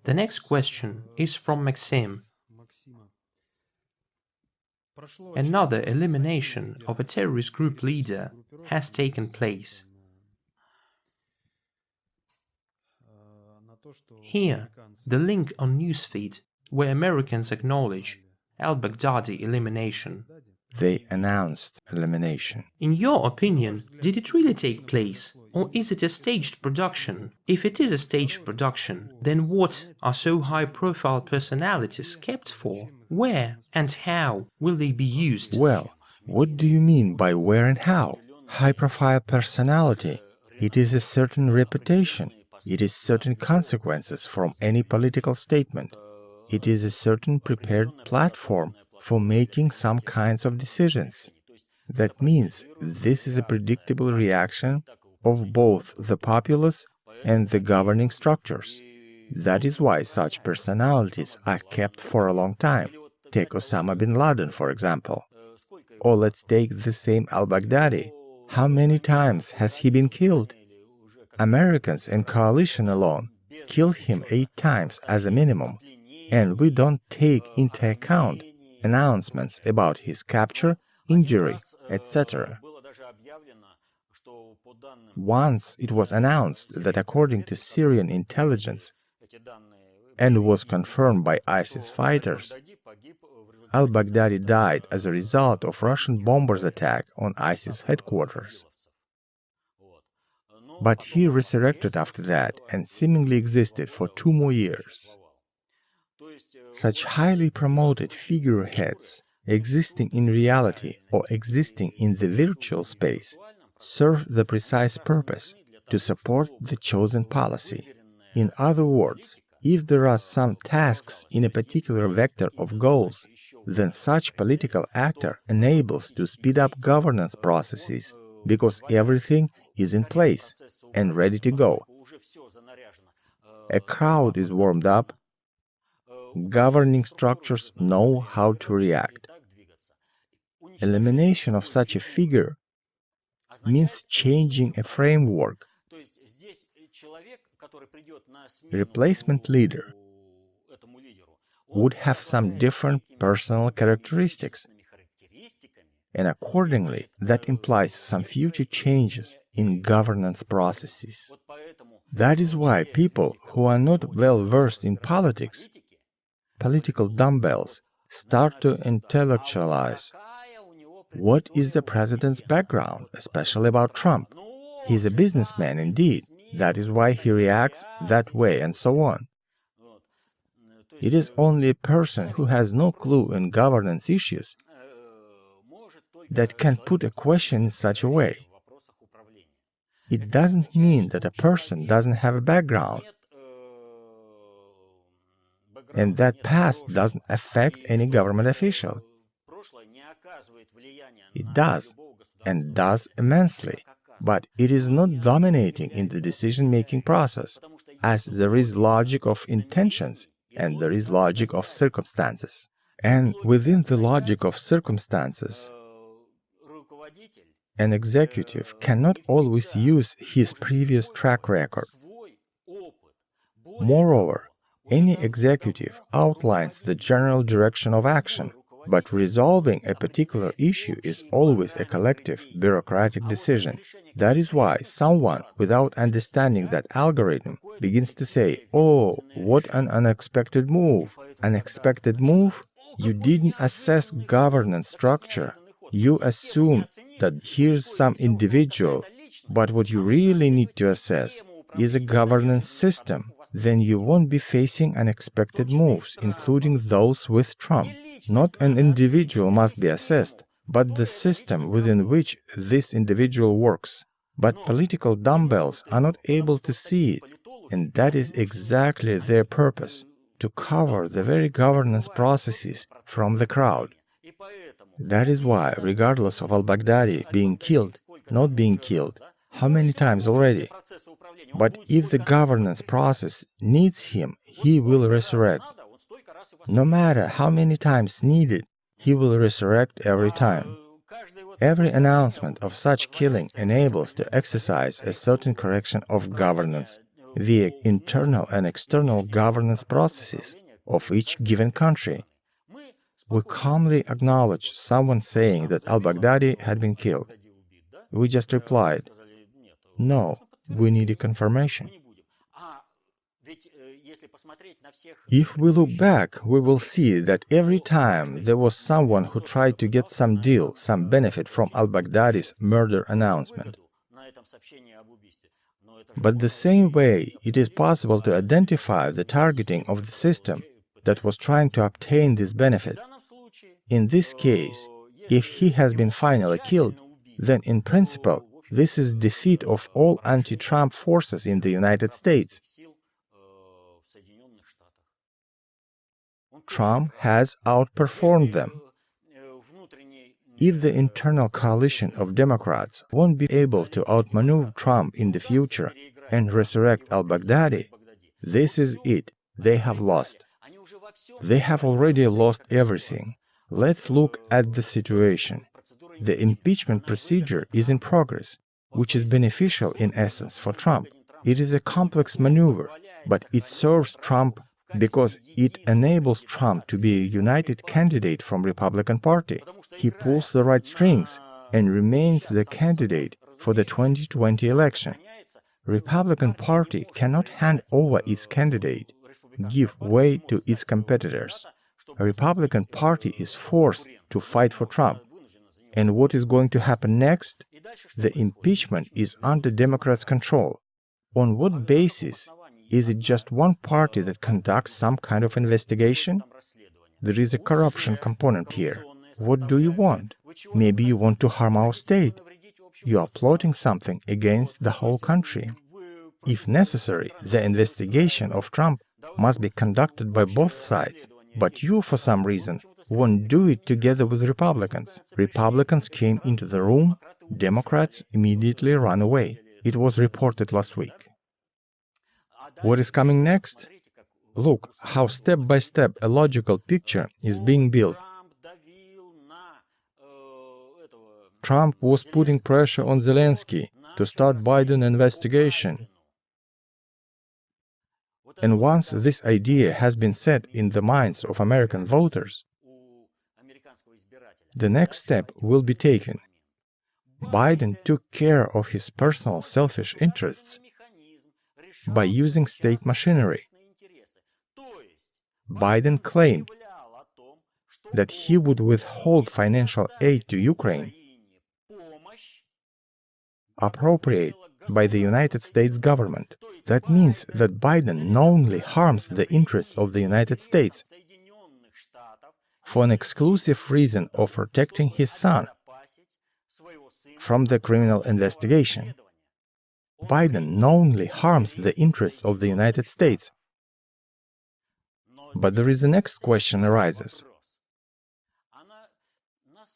The next question is from Maxim. Another elimination of a terrorist group leader has taken place. Here, the link on newsfeed where Americans acknowledge Al-Baghdadi elimination. They announced elimination. In your opinion, did it really take place, or is it a staged production? If it is a staged production, then what are so high-profile personalities kept for? Where and how will they be used? Well, what do you mean by where and how? High-profile personality. It is a certain reputation. It is certain consequences from any political statement. It is a certain prepared platform for making some kinds of decisions. That means this is a predictable reaction of both the populace and the governing structures. That is why such personalities are kept for a long time. Take Osama bin Laden, for example. Or let's take the same Al-Baghdadi. How many times has he been killed? Americans and coalition alone killed him 8 times as a minimum, and we don't take into account announcements about his capture, injury, etc. Once it was announced that according to Syrian intelligence, and was confirmed by ISIS fighters, Al-Baghdadi died as a result of Russian bombers' attack on ISIS headquarters. But he resurrected after that and seemingly existed for 2 more years. Such highly promoted figureheads, existing in reality or existing in the virtual space, serve the precise purpose to support the chosen policy. In other words, if there are some tasks in a particular vector of goals, then such political actor enables to speed up governance processes because everything is in place and ready to go. A crowd is warmed up, governing structures know how to react. Elimination of such a figure means changing a framework. Replacement leader would have some different personal characteristics, and accordingly that implies some future changes in governance processes. That is why people who are not well versed in politics, political dumbbells, start to intellectualize. What is the president's background, especially about Trump? He's a businessman indeed, that is why he reacts that way and so on. It is only a person who has no clue in governance issues that can put a question in such a way. It doesn't mean that a person doesn't have a background, and that past doesn't affect any government official. It does, and does immensely, but it is not dominating in the decision-making process, as there is logic of intentions and there is logic of circumstances. And within the logic of circumstances, an executive cannot always use his previous track record. Moreover, any executive outlines the general direction of action, but resolving a particular issue is always a collective, bureaucratic decision. That is why someone, without understanding that algorithm, begins to say, "Oh, what an unexpected move!" Unexpected move? You didn't assess governance structure. You assume that here's some individual, but what you really need to assess is a governance system. Then you won't be facing unexpected moves, including those with Trump. Not an individual must be assessed, but the system within which this individual works. But political dumbbells are not able to see it, and that is exactly their purpose, to cover the very governance processes from the crowd. That is why, regardless of Al-Baghdadi being killed, not being killed, how many times already? But if the governance process needs him, he will resurrect. No matter how many times needed, he will resurrect every time. Every announcement of such killing enables to exercise a certain correction of governance. via internal and external governance processes of each given country. We calmly acknowledged someone saying that Al-Baghdadi had been killed. We just replied, "No, we need a confirmation." If we look back, we will see that every time there was someone who tried to get some deal, some benefit from Al-Baghdadi's murder announcement. But the same way, it is possible to identify the targeting of the system that was trying to obtain this benefit. In this case, if he has been finally killed, then in principle, this is defeat of all anti-Trump forces in the United States. Trump has outperformed them. If the internal coalition of Democrats won't be able to outmaneuver Trump in the future and resurrect al-Baghdadi, this is it. They have lost. They have already lost everything. Let's look at the situation. The impeachment procedure is in progress, which is beneficial in essence for Trump. It is a complex maneuver, but it serves Trump because it enables Trump to be a united candidate from Republican Party. He pulls the right strings and remains the candidate for the 2020 election. Republican Party cannot hand over its candidate, give way to its competitors. A Republican Party is forced to fight for Trump. And what is going to happen next? The impeachment is under Democrats' control. On what basis? Is it just one party that conducts some kind of investigation? There is a corruption component here. What do you want? Maybe you want to harm our state. You are plotting something against the whole country. If necessary, the investigation of Trump must be conducted by both sides, but you, for some reason, won't do it together with Republicans. Republicans came into the room, Democrats immediately ran away. It was reported last week. What is coming next? Look how step by step a logical picture is being built. Trump was putting pressure on Zelensky to start Biden investigation. And once this idea has been set in the minds of American voters, the next step will be taken. Biden took care of his personal selfish interests by using state machinery. Biden claimed that he would withhold financial aid to Ukraine appropriated by the United States government. That means that Biden knowingly harms the interests of the United States for an exclusive reason of protecting his son from the criminal investigation. Biden knowingly harms the interests of the United States. But there is the next question arises.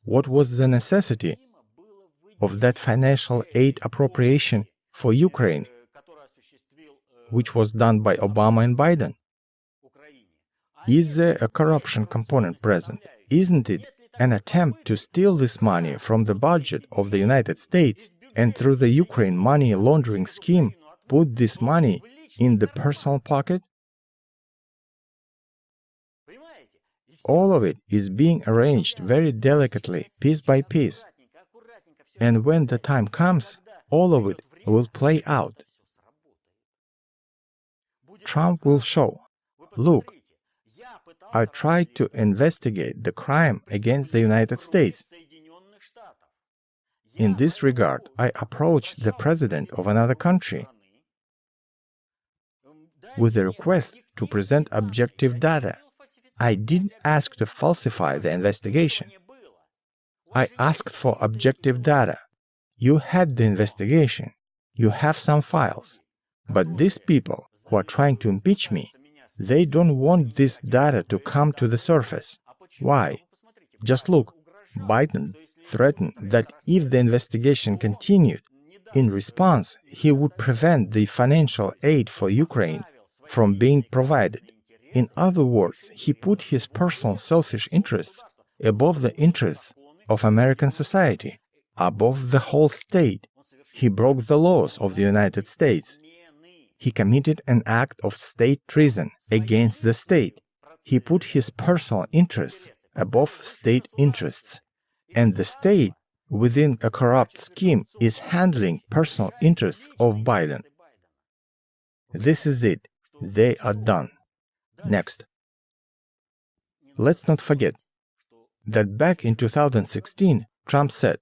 What was the necessity of that financial aid appropriation for Ukraine, which was done by Obama and Biden? Is there a corruption component present? Isn't it an attempt to steal this money from the budget of the United States and through the Ukraine money laundering scheme put this money in the personal pocket? All of it is being arranged very delicately, piece by piece. And when the time comes, all of it will play out. Trump will show, look, I tried to investigate the crime against the United States. In this regard, I approached the president of another country with a request to present objective data. I didn't ask to falsify the investigation. I asked for objective data. You had the investigation. You have some files. But these people who are trying to impeach me, they don't want this data to come to the surface. Why? Just look, Biden threatened that if the investigation continued, in response, he would prevent the financial aid for Ukraine from being provided. In other words, he put his personal selfish interests above the interests of American society, above the whole state. He broke the laws of the United States. He committed an act of state treason against the state. He put his personal interests above state interests. And the state, within a corrupt scheme, is handling personal interests of Biden. This is it. They are done. Next. Let's not forget that back in 2016, Trump said,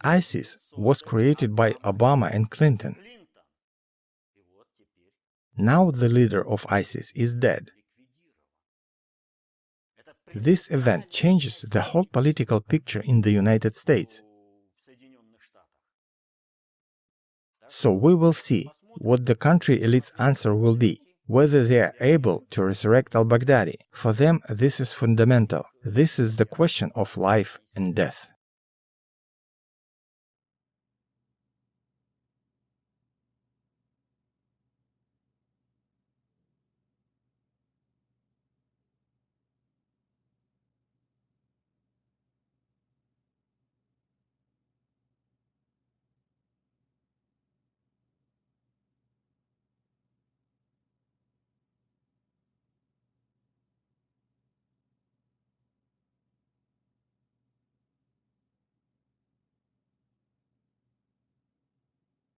ISIS was created by Obama and Clinton. Now the leader of ISIS is dead. This event changes the whole political picture in the United States. So we will see what the country elite's answer will be, whether they are able to resurrect Al-Baghdadi. For them, this is fundamental. This is the question of life and death.